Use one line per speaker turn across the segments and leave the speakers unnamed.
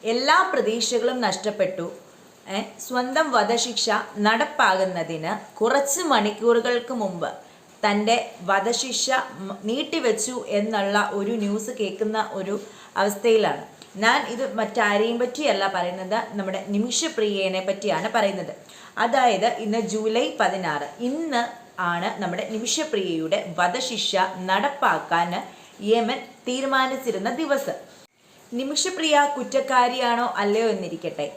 എല്ലാ പ്രതീക്ഷകളും നഷ്ടപ്പെട്ടു. സ്വന്തം വധശിക്ഷ നടപ്പാകുന്നതിന് കുറച്ച് മണിക്കൂറുകൾക്ക് മുമ്പ് തൻ്റെ വധശിക്ഷ നീട്ടിവെച്ചു എന്നുള്ള ഒരു ന്യൂസ് കേൾക്കുന്ന ഒരു അവസ്ഥയിലാണ്. ഞാൻ ഇത് മറ്റാരെയും പറ്റിയല്ല പറയുന്നത്, നമ്മുടെ നിമിഷപ്രിയനെ പറ്റിയാണ് പറയുന്നത്. അതായത് ഇന്ന് ജൂലൈ 16, ഇന്ന് ആണ് നമ്മുടെ നിമിഷപ്രിയയുടെ വധശിക്ഷ നടപ്പാക്കാൻ യമൻ തീരുമാനിച്ചിരുന്ന ദിവസം. നിമിഷപ്രിയ കുറ്റക്കാരിയാണോ അല്ലയോ എന്നിരിക്കട്ടെ,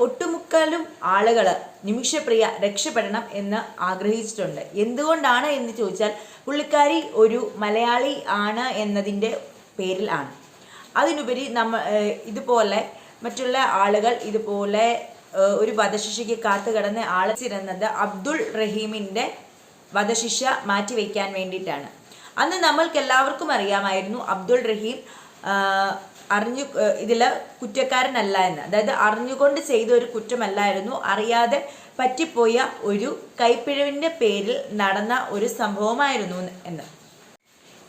ഒട്ടുമുക്കാലും ആളുകൾ നിമിഷപ്രിയ രക്ഷപ്പെടണം എന്ന് ആഗ്രഹിച്ചിട്ടുണ്ട്. എന്തുകൊണ്ടാണ് എന്ന് ചോദിച്ചാൽ പുള്ളിക്കാരി ഒരു മലയാളി ആണ് എന്നതിൻ്റെ പേരിൽ ആണ്. അതിനുപരി ഇതുപോലെ മറ്റുള്ള ആളുകൾ ഇതുപോലെ ഒരു വധശിക്ഷയ്ക്ക് കാത്തു കിടന്ന് ആളിച്ചിരുന്നത് അബ്ദുൾ റഹീമിൻ്റെ വധശിക്ഷ മാറ്റിവെക്കാൻ വേണ്ടിയിട്ടാണ്. അന്ന് നമ്മൾക്ക് എല്ലാവർക്കും അറിയാമായിരുന്നു അബ്ദുൾ റഹീം ഇതിൽ കുറ്റക്കാരനല്ല എന്ന്. അതായത് അറിഞ്ഞുകൊണ്ട് ചെയ്ത ഒരു കുറ്റമല്ലായിരുന്നു, അറിയാതെ പറ്റിപ്പോയ ഒരു കൈപ്പിഴവിൻ്റെ പേരിൽ നടന്ന ഒരു സംഭവമായിരുന്നു എന്ന്.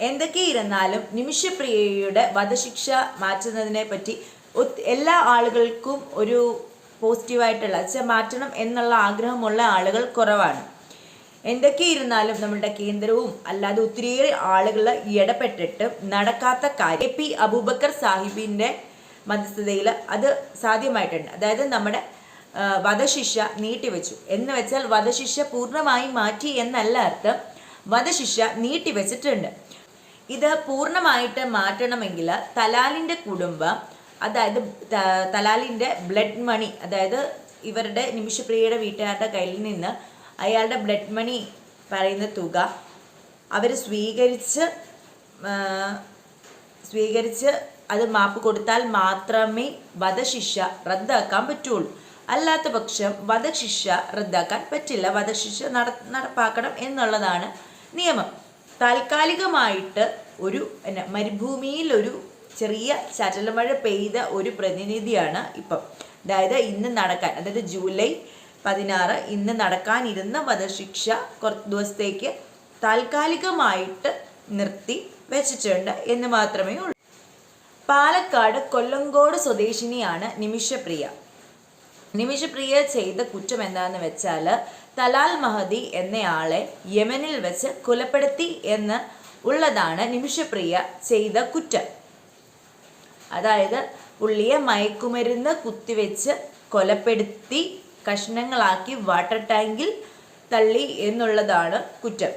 എന്തൊക്കെയിരുന്നാലും നിമിഷപ്രിയയുടെ വധശിക്ഷ മാറ്റുന്നതിനെ പറ്റി എല്ലാ ആളുകൾക്കും ഒരു പോസിറ്റീവായിട്ടുള്ള മാറ്റണം എന്നുള്ള ആഗ്രഹമുള്ള ആളുകൾ കുറവാണ്. എന്തൊക്കെയിരുന്നാലും നമ്മുടെ കേന്ദ്രവും അല്ലാതെ ഒത്തിരിയേറെ ആളുകൾ ഇടപെട്ടിട്ട് നടക്കാത്ത കാര്യം പി അബൂബക്കർ സാഹിബിൻ്റെ മധ്യസ്ഥതയിൽ അത് സാധ്യമായിട്ടുണ്ട്. അതായത് നമ്മുടെ വധശിക്ഷ നീട്ടിവെച്ചു എന്ന് വെച്ചാൽ വധശിക്ഷ പൂർണ്ണമായി മാറ്റി എന്നല്ല അർത്ഥം, വധശിക്ഷ നീട്ടിവെച്ചിട്ടുണ്ട്. ഇത് പൂർണ്ണമായിട്ട് മാറ്റണമെങ്കിൽ തലാലിൻ്റെ കുടുംബം, അതായത് തലാലിൻ്റെ ബ്ലഡ് മണി, അതായത് ഇവരുടെ നിമിഷപ്രിയയുടെ വീട്ടുകാരുടെ കയ്യിൽ നിന്ന് അയാളുടെ ബ്ലഡ് മണി പറയുന്ന തുക അവർ സ്വീകരിച്ച് അത് മാപ്പ് കൊടുത്താൽ മാത്രമേ വധശിക്ഷ റദ്ദാക്കാൻ പറ്റുള്ളൂ. അല്ലാത്ത പക്ഷം വധശിക്ഷ റദ്ദാക്കാൻ പറ്റില്ല. വധശിക്ഷ നടപ്പാക്കണം എന്നുള്ളതാണ് നിയമം. താൽക്കാലികമായിട്ട് ഒരു മരുഭൂമിയിൽ ഒരു ചെറിയ ചാറ്റൽമഴ പെയ്ത ഒരു പ്രതിനിധിയാണ് ഇപ്പം. അതായത് ഇന്ന് നടക്കാൻ, അതായത് ജൂലൈ 16 ഇന്ന് നടക്കാനിരുന്ന വധശിക്ഷ കുറച്ച് ദിവസത്തേക്ക് താൽക്കാലികമായിട്ട് നിർത്തി വെച്ചിട്ടുണ്ട് എന്ന് മാത്രമേ ഉള്ളൂ. പാലക്കാട് കൊല്ലങ്കോട് സ്വദേശിനിയാണ് നിമിഷപ്രിയ. നിമിഷപ്രിയ ചെയ്ത കുറ്റം എന്താണെന്ന് വെച്ചാൽ തലാൽ മഹദി എന്നയാളെ യമനിൽ വെച്ച് കൊലപ്പെടുത്തി എന്ന് ഉള്ളതാണ് നിമിഷപ്രിയ ചെയ്ത കുറ്റം. അതായത് പുള്ളിയെ മയക്കുമരുന്ന് കുത്തിവെച്ച് കൊലപ്പെടുത്തി കഷ്ണങ്ങളാക്കി വാട്ടർ ടാങ്കിൽ തള്ളി എന്നുള്ളതാണ് കുറ്റം.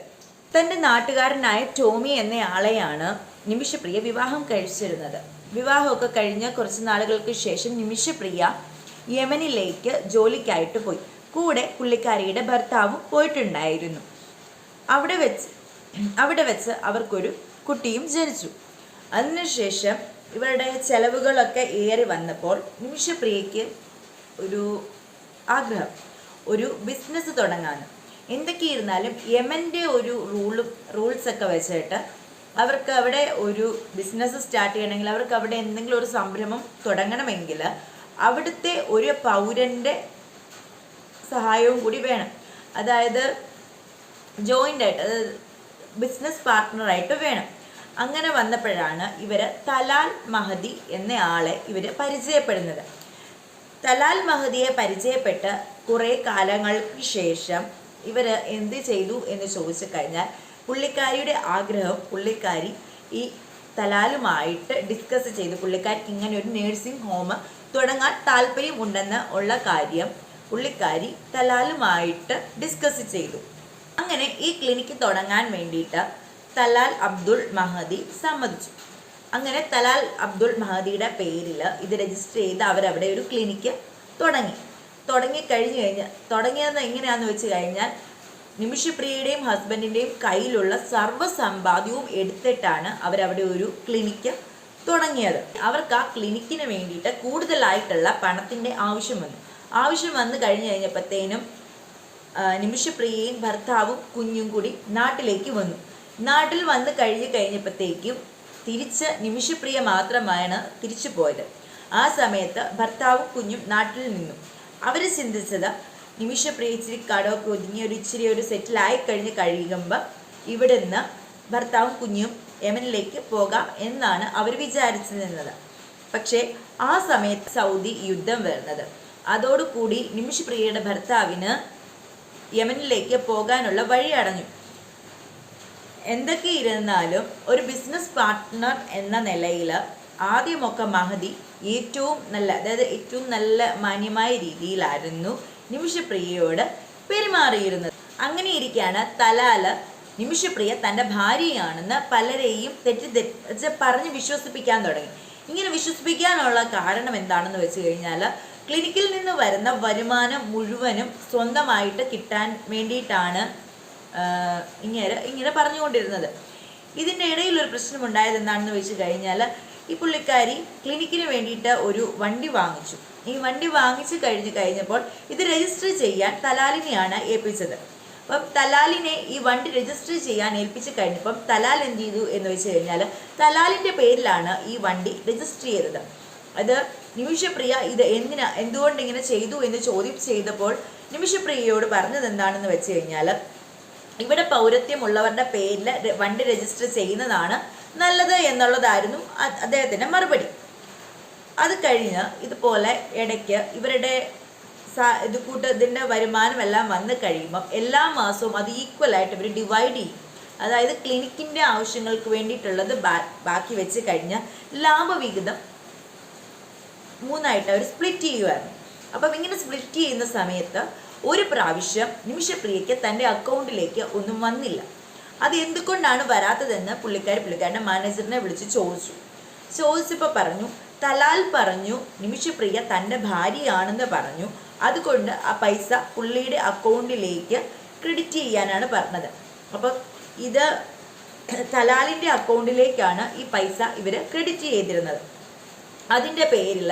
തൻ്റെ നാട്ടുകാരനായ ടോമി എന്നയാളെയാണ് നിമിഷപ്രിയ വിവാഹം കഴിച്ചിരുന്നത്. വിവാഹമൊക്കെ കഴിഞ്ഞ് കുറച്ച് നാളുകൾക്ക് ശേഷം നിമിഷപ്രിയ യമനിലേക്ക് ജോലിക്കായിട്ട് പോയി. കൂടെ പുള്ളിക്കാരിയുടെ ഭർത്താവും പോയിട്ടുണ്ടായിരുന്നു. അവിടെ വെച്ച് അവർക്കൊരു കുട്ടിയും ജനിച്ചു. അതിനുശേഷം ഇവരുടെ ചെലവുകളൊക്കെ ഏറി വന്നപ്പോൾ നിമിഷപ്രിയയ്ക്ക് ഒരു ആഗ്രഹം, ഒരു ബിസിനസ് തുടങ്ങാൻ. എന്തൊക്കെയിരുന്നാലും യമൻ്റെ ഒരു റൂൾസൊക്കെ വെച്ചിട്ട് അവർക്ക് അവിടെ ഒരു ബിസിനസ് സ്റ്റാർട്ട് ചെയ്യണമെങ്കിൽ, അവർക്ക് അവിടെ എന്തെങ്കിലും ഒരു സംരംഭം തുടങ്ങണമെങ്കിൽ അവിടുത്തെ ഒരു പൗരൻ്റെ സഹായവും കൂടി വേണം. അതായത് ജോയിൻ്റ് ആയിട്ട്, അതായത് ബിസിനസ് പാർട്ട്ണറായിട്ട് വേണം. അങ്ങനെ വന്നപ്പോഴാണ് ഇവർ തലാൽ മഹദി എന്ന ആളെ ഇവർ പരിചയപ്പെടുന്നത്. തലാൽ മഹദിയെ പരിചയപ്പെട്ട് കുറേ കാലങ്ങൾക്ക് ശേഷം ഇവർ എന്ത് ചെയ്തു എന്ന് ചോദിച്ചു കഴിഞ്ഞാൽ, പുള്ളിക്കാരിയുടെ ആഗ്രഹം പുള്ളിക്കാരി ഈ തലാലുമായിട്ട് ഡിസ്കസ് ചെയ്തു. പുള്ളിക്കാരിക്ക് ഇങ്ങനെ ഒരു നേഴ്സിംഗ് ഹോം തുടങ്ങാൻ താല്പര്യം ഉണ്ടെന്ന് ഉള്ള കാര്യം പുള്ളിക്കാരി തലാലുമായിട്ട് ഡിസ്കസ് ചെയ്തു. അങ്ങനെ ഈ ക്ലിനിക്ക് തുടങ്ങാൻ വേണ്ടിയിട്ട് തലാൽ അബ്ദുൾ മഹദി സമ്മതിച്ചു. അങ്ങനെ തലാൽ അബ്ദുൾ മഹദിയുടെ പേരിൽ ഇത് രജിസ്റ്റർ ചെയ്ത് അവരവിടെ ഒരു ക്ലിനിക്ക് തുടങ്ങിയത് എങ്ങനെയാണെന്ന് വെച്ച് കഴിഞ്ഞാൽ, നിമിഷപ്രിയയുടെയും ഹസ്ബൻഡിൻ്റെയും കയ്യിലുള്ള സർവ്വസമ്പാദ്യവും എടുത്തിട്ടാണ് അവരവിടെ ഒരു ക്ലിനിക്ക് തുടങ്ങിയത്. അവർക്ക് ആ ക്ലിനിക്കിന് വേണ്ടിയിട്ട് കൂടുതലായിട്ടുള്ള പണത്തിൻ്റെ ആവശ്യം വന്നു കഴിഞ്ഞപ്പോഴത്തേനും നിമിഷപ്രിയയും ഭർത്താവും കുഞ്ഞും കൂടി നാട്ടിലേക്ക് വന്നു. നാട്ടിൽ വന്ന് കഴിഞ്ഞപ്പോഴത്തേക്കും തിരിച്ച് നിമിഷപ്രിയ മാത്രമാണ് തിരിച്ചു പോയത്. ആ സമയത്ത് ഭർത്താവും കുഞ്ഞും നാട്ടിൽ നിന്നു. അവർ ചിന്തിച്ചത് നിമിഷപ്രിയ ഇച്ചിരി കടമൊക്കെ ഒതുങ്ങി ഒരു സെറ്റിലായി കഴിയുമ്പോൾ ഇവിടുന്ന് ഭർത്താവും കുഞ്ഞും യമനിലേക്ക് പോകാം എന്നാണ് അവർ വിചാരിച്ചു നിന്നത്. പക്ഷേ ആ സമയത്ത് സൗദി യുദ്ധം വരുന്നത്. അതോടുകൂടി നിമിഷപ്രിയയുടെ ഭർത്താവിന് യമനിലേക്ക് പോകാനുള്ള വഴി അടഞ്ഞു. എന്തൊക്കെ ഇരുന്നാലും ഒരു ബിസിനസ് പാർട്ട്ണർ എന്ന നിലയിൽ ആദ്യമൊക്കെ മഹദി ഏറ്റവും നല്ല മാന്യമായ രീതിയിലായിരുന്നു നിമിഷപ്രിയയോട് പെരുമാറിയിരുന്നത്. അങ്ങനെ ഇരിക്കുകയാണ് തലാല് നിമിഷപ്രിയ തൻ്റെ ഭാര്യയാണെന്ന് പലരെയും പറഞ്ഞ് വിശ്വസിപ്പിക്കാൻ തുടങ്ങി. ഇങ്ങനെ വിശ്വസിപ്പിക്കാനുള്ള കാരണം എന്താണെന്ന് വെച്ച് കഴിഞ്ഞാൽ ക്ലിനിക്കിൽ നിന്ന് വരുന്ന വരുമാനം മുഴുവനും സ്വന്തമായിട്ട് കിട്ടാൻ വേണ്ടിയിട്ടാണ് ഇങ്ങനെ പറഞ്ഞുകൊണ്ടിരുന്നത്. ഇതിൻ്റെ ഇടയിൽ ഒരു പ്രശ്നമുണ്ടായത് എന്താണെന്ന് വെച്ച് കഴിഞ്ഞാൽ ഈ പുള്ളിക്കാരി ക്ലിനിക്കിന് വേണ്ടിയിട്ട് ഒരു വണ്ടി വാങ്ങിച്ചു. ഈ വണ്ടി വാങ്ങിച്ചു കഴിഞ്ഞപ്പോൾ ഇത് രജിസ്റ്റർ ചെയ്യാൻ തലാലിനെയാണ് ഏൽപ്പിച്ചത്. അപ്പം തലാലിനെ ഈ വണ്ടി രജിസ്റ്റർ ചെയ്യാൻ ഏൽപ്പിച്ച് കഴിഞ്ഞപ്പം തലാൽ എന്ത് ചെയ്തു എന്ന് വെച്ച് കഴിഞ്ഞാൽ തലാലിൻ്റെ പേരിലാണ് ഈ വണ്ടി രജിസ്റ്റർ ചെയ്തത്. അത് നിമിഷപ്രിയ ഇത് എന്തുകൊണ്ട് ഇങ്ങനെ ചെയ്തു എന്ന് ചോദ്യം ചെയ്തപ്പോൾ നിമിഷപ്രിയയോട് പറഞ്ഞത് എന്താണെന്ന് വെച്ച് കഴിഞ്ഞാൽ ഇവിടെ പൗരത്വമുള്ളവരുടെ പേരിൽ വണ്ടി രജിസ്റ്റർ ചെയ്യുന്നതാണ് നല്ലത് എന്നുള്ളതായിരുന്നു അദ്ദേഹത്തിൻ്റെ മറുപടി. അത് കഴിഞ്ഞ് ഇതുപോലെ ഇടയ്ക്ക് ഇവരുടെ ഇതിൻ്റെ വരുമാനമെല്ലാം വന്നു കഴിയുമ്പം എല്ലാ മാസവും അത് ഈക്വലായിട്ട് ഇവർ ഡിവൈഡ് ചെയ്യും. അതായത് ക്ലിനിക്കിൻ്റെ ആവശ്യങ്ങൾക്ക് വേണ്ടിയിട്ടുള്ളത് ബാക്കി വെച്ച് കഴിഞ്ഞ് ലാഭവിഹിതം 3 അവർ സ്പ്ലിറ്റ് ചെയ്യുമായിരുന്നു. അപ്പം ഇങ്ങനെ സ്പ്ലിറ്റ് ചെയ്യുന്ന സമയത്ത് ഒരു പ്രാവശ്യം നിമിഷപ്രിയയ്ക്ക് തൻ്റെ അക്കൗണ്ടിലേക്ക് ഒന്നും വന്നില്ല. അത് എന്തുകൊണ്ടാണ് വരാത്തതെന്ന് പുള്ളിക്കാരുടെ മാനേജറിനെ വിളിച്ച് ചോദിച്ചപ്പോൾ പറഞ്ഞു, തലാൽ പറഞ്ഞു നിമിഷപ്രിയ തൻ്റെ ഭാര്യയാണെന്ന് പറഞ്ഞു, അതുകൊണ്ട് ആ പൈസ പുള്ളിയുടെ അക്കൗണ്ടിലേക്ക് ക്രെഡിറ്റ് ചെയ്യാനാണ് പറഞ്ഞത്. അപ്പം ഇത് തലാലിൻ്റെ അക്കൗണ്ടിലേക്കാണ് ഈ പൈസ ഇവർ ക്രെഡിറ്റ് ചെയ്തിരുന്നത്. അതിൻ്റെ പേരിൽ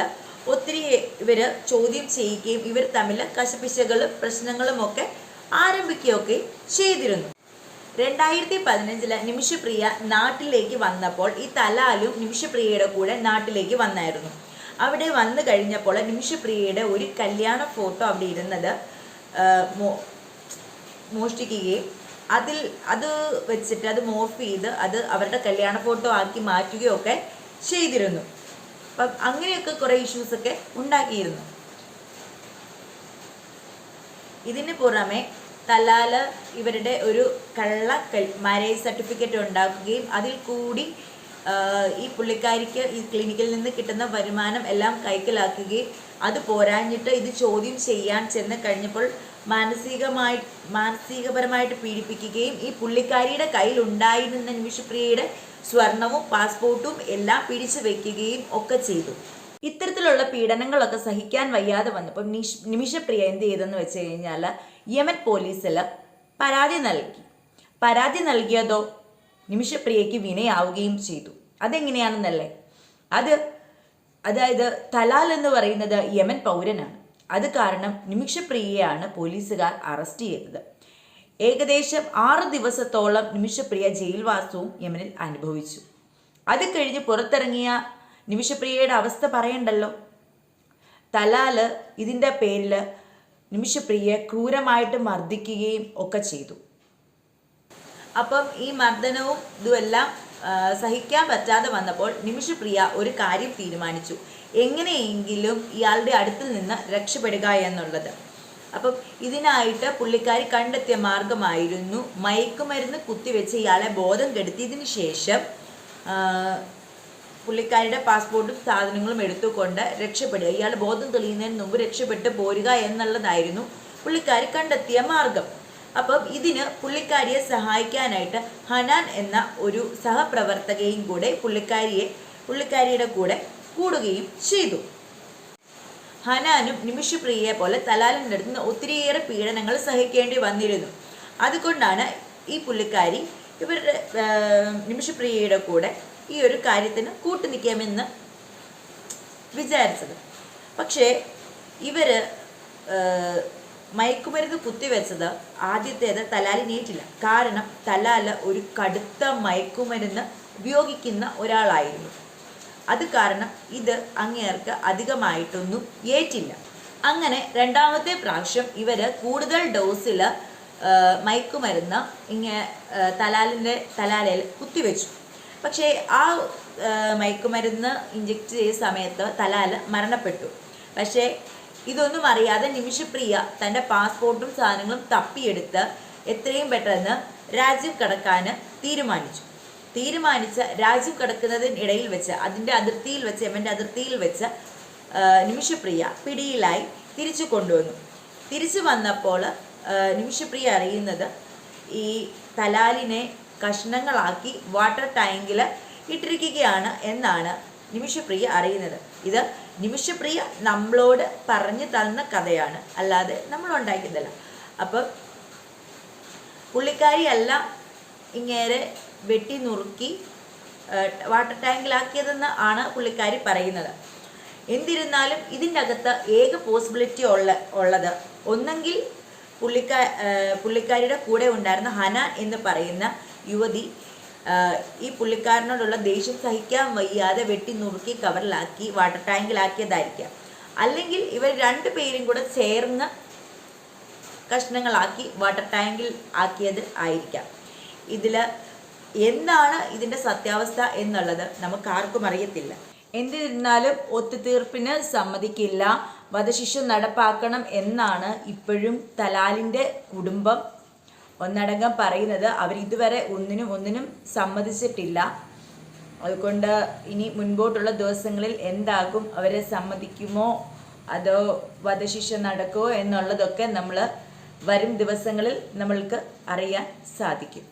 ഒത്തിരി ഇവർ ചോദ്യം ചെയ്യുകയും ഇവർ തമ്മിൽ കശപിശകളും പ്രശ്നങ്ങളുമൊക്കെ ആരംഭിക്കുകയൊക്കെ ചെയ്തിരുന്നു. 2015 നിമിഷപ്രിയ നാട്ടിലേക്ക് വന്നപ്പോൾ ഈ തലാലും നിമിഷപ്രിയയുടെ കൂടെ നാട്ടിലേക്ക് വന്നായിരുന്നു. അവിടെ വന്നു കഴിഞ്ഞപ്പോൾ നിമിഷപ്രിയയുടെ ഒരു കല്യാണ ഫോട്ടോ അവിടെ ഇരുന്നത് മോഷ്ടിക്കുകയും അത് വെച്ചിട്ട് അത് മോർഫ് ചെയ്ത് അത് അവരുടെ കല്യാണ ഫോട്ടോ ആക്കി മാറ്റുകയൊക്കെ ചെയ്തിരുന്നു. അപ്പം അങ്ങനെയൊക്കെ കുറേ ഇഷ്യൂസൊക്കെ ഉണ്ടാക്കിയിരുന്നു. ഇതിന് പുറമെ തലാല് ഇവരുടെ ഒരു കള്ള മാരേജ് സർട്ടിഫിക്കറ്റ് ഉണ്ടാക്കുകയും അതിൽ കൂടി ഈ പുള്ളിക്കാരിക്ക് ഈ ക്ലിനിക്കിൽ നിന്ന് കിട്ടുന്ന വരുമാനം എല്ലാം കൈക്കലാക്കുകയും അത് പോരാഞ്ഞിട്ട് ഇത് ചോദ്യം ചെയ്യാൻ ചെന്ന് കഴിഞ്ഞപ്പോൾ മാനസികപരമായിട്ട് പീഡിപ്പിക്കുകയും ഈ പുള്ളിക്കാരിയുടെ കയ്യിലുണ്ടായിരുന്ന നിമിഷപ്രിയയുടെ സ്വർണവും പാസ്പോർട്ടും എല്ലാം പിടിച്ചു വയ്ക്കുകയും ഒക്കെ ചെയ്തു. ഇത്തരത്തിലുള്ള പീഡനങ്ങളൊക്കെ സഹിക്കാൻ വയ്യാതെ വന്നപ്പോൾ നിമിഷപ്രിയ എന്ത് ചെയ്തെന്ന് വെച്ച് കഴിഞ്ഞാൽ യമൻ പോലീസിൽ പരാതി നൽകിയതോ നിമിഷപ്രിയയ്ക്ക് വിനയാവുകയും ചെയ്തു. അതെങ്ങനെയാണെന്നല്ലേ, അതായത് തലാൽ എന്ന് പറയുന്നത് യമൻ പൗരനാണ്. അത് കാരണം നിമിഷപ്രിയയാണ് പോലീസുകാർ അറസ്റ്റ് ചെയ്തത്. ഏകദേശം 6 ദിവസത്തോളം നിമിഷപ്രിയ ജയിൽവാസവും യമനിൽ അനുഭവിച്ചു. അത് കഴിഞ്ഞ് പുറത്തിറങ്ങിയ നിമിഷപ്രിയയുടെ അവസ്ഥ പറയണ്ടല്ലോ. തലാല് ഇതിൻ്റെ പേരിൽ നിമിഷപ്രിയയെ ക്രൂരമായിട്ട് മർദ്ദിക്കുകയും ഒക്കെ ചെയ്തു. അപ്പം ഈ മർദ്ദനവും ഇതുമെല്ലാം സഹിക്കാൻ പറ്റാതെ വന്നപ്പോൾ നിമിഷപ്രിയ ഒരു കാര്യം തീരുമാനിച്ചു, എങ്ങനെയെങ്കിലും ഇയാളുടെ അടുത്തിൽ നിന്ന് രക്ഷപ്പെടുക എന്നുള്ളത്. അപ്പം ഇതിനായിട്ട് പുള്ളിക്കാരി കണ്ടെത്തിയ മാർഗമായിരുന്നു മയക്കുമരുന്ന് കുത്തിവെച്ച് ഇയാളെ ബോധം കെടുത്തിയതിന് ശേഷം പുള്ളിക്കാരിയുടെ പാസ്പോർട്ടും സാധനങ്ങളും എടുത്തുകൊണ്ട് രക്ഷപ്പെടുക, ഇയാൾ ബോധം തെളിയുന്നതിന് മുമ്പ് രക്ഷപ്പെട്ട് പോരുക എന്നുള്ളതായിരുന്നു പുള്ളിക്കാരി കണ്ടെത്തിയ മാർഗം. അപ്പം ഇതിന് പുള്ളിക്കാരിയെ സഹായിക്കാനായിട്ട് ഹനാൻ എന്ന ഒരു സഹപ്രവർത്തകയും കൂടെ പുള്ളിക്കാരിയുടെ കൂടെ കൂടുകയും ചെയ്തു. ഹനാനും നിമിഷപ്രിയയെ പോലെ തലാലിൻ്റെ അടുത്ത് നിന്ന് ഒത്തിരിയേറെ പീഡനങ്ങൾ സഹിക്കേണ്ടി വന്നിരുന്നു. അതുകൊണ്ടാണ് ഈ പുള്ളിക്കാരി ഇവരുടെ നിമിഷപ്രിയയുടെ കൂടെ ഈ ഒരു കാര്യത്തിന് കൂട്ടുനിൽക്കാമെന്ന് വിചാരിച്ചത്. പക്ഷേ ഇവർ മയക്കുമരുന്ന് കുത്തിവെച്ചത് ആദ്യത്തേത് തലാലിനേറ്റില്ല. കാരണം തലാൽ ഒരു കടുത്ത മയക്കുമരുന്ന് ഉപയോഗിക്കുന്ന ഒരാളായിരുന്നു. അത് കാരണം ഇത് അങ്ങേർക്ക് അധികമായിട്ടൊന്നും ഏറ്റില്ല. അങ്ങനെ 2ാമത്തെ പ്രാവശ്യം ഇവർ കൂടുതൽ ഡോസിൽ മയക്കുമരുന്ന് തലാലയിൽ കുത്തിവെച്ചു. പക്ഷേ ആ മയക്കുമരുന്ന് ഇഞ്ചെക്ട് ചെയ്ത സമയത്ത് തലാൽ മരണപ്പെട്ടു. പക്ഷേ ഇതൊന്നും അറിയാതെ നിമിഷപ്രിയ തൻ്റെ പാസ്പോർട്ടും സാധനങ്ങളും തപ്പിയെടുത്ത് എത്രയും പെട്ടെന്ന് രാജ്യം കടക്കാൻ തീരുമാനിച്ച രാജ്യം കടക്കുന്നതിനിടയിൽ വെച്ച് അതിൻ്റെ അതിർത്തിയിൽ വെച്ച് യമൻ്റെ അതിർത്തിയിൽ വെച്ച് നിമിഷപ്രിയ പിടിയിലായി തിരിച്ചു കൊണ്ടുവന്നു. തിരിച്ചു വന്നപ്പോൾ നിമിഷപ്രിയ അറിയുന്നത് ഈ തലാലിനെ കഷ്ണങ്ങളാക്കി വാട്ടർ ടാങ്കിൽ ഇട്ടിരിക്കുകയാണ് എന്നാണ് നിമിഷപ്രിയ അറിയുന്നത്. ഇത് നിമിഷപ്രിയ നമ്മളോട് പറഞ്ഞു തന്ന കഥയാണ്, അല്ലാതെ നമ്മൾ ഉണ്ടാക്കിയതല്ല. അപ്പം പുള്ളിക്കാരിയല്ല ഇങ്ങേരെ വെട്ടി നുറുക്കി വാട്ടർ ടാങ്കിലാക്കിയതെന്ന് ആണ് പുള്ളിക്കാരി പറയുന്നത്. എന്നിരുന്നാലും ഇതിൻ്റെ അകത്ത് ഏക പോസിബിലിറ്റി ഉള്ളത് ഒന്നെങ്കിൽ പുള്ളിക്കാരിയുടെ കൂടെ ഉണ്ടായിരുന്ന ഹനാൻ എന്ന് പറയുന്ന യുവതി ഈ പുള്ളിക്കാരനോടുള്ള ദേഷ്യം സഹിക്കാൻ വയ്യാതെ വെട്ടി നുറുക്കി കവറിലാക്കി വാട്ടർ ടാങ്കിലാക്കിയതായിരിക്കാം. അല്ലെങ്കിൽ ഇവർ രണ്ടുപേരും കൂടെ ചേർന്ന് കഷ്ണങ്ങളാക്കി വാട്ടർ ടാങ്കിൽ ആക്കിയത് ആയിരിക്കാം. ഇതിൽ എന്താണ് ഇതിൻ്റെ സത്യാവസ്ഥ എന്നുള്ളത് നമുക്കാർക്കും അറിയത്തില്ല. എന്നിരുന്നാലും ഒത്തുതീർപ്പിന് സമ്മതിക്കില്ല, വധശിക്ഷ നടപ്പാക്കണം എന്നാണ് ഇപ്പോഴും തലാലിൻ്റെ കുടുംബം ഒന്നടങ്കം പറയുന്നത്. അവരിതുവരെ ഒന്നിനും സമ്മതിച്ചിട്ടില്ല. അതുകൊണ്ട് ഇനി മുൻപോട്ടുള്ള ദിവസങ്ങളിൽ എന്താകും, അവരെ സമ്മതിക്കുമോ അതോ വധശിക്ഷ നടക്കുമോ എന്നുള്ളതൊക്കെ നമ്മൾ വരും ദിവസങ്ങളിൽ നമ്മൾക്ക് അറിയാൻ സാധിക്കും.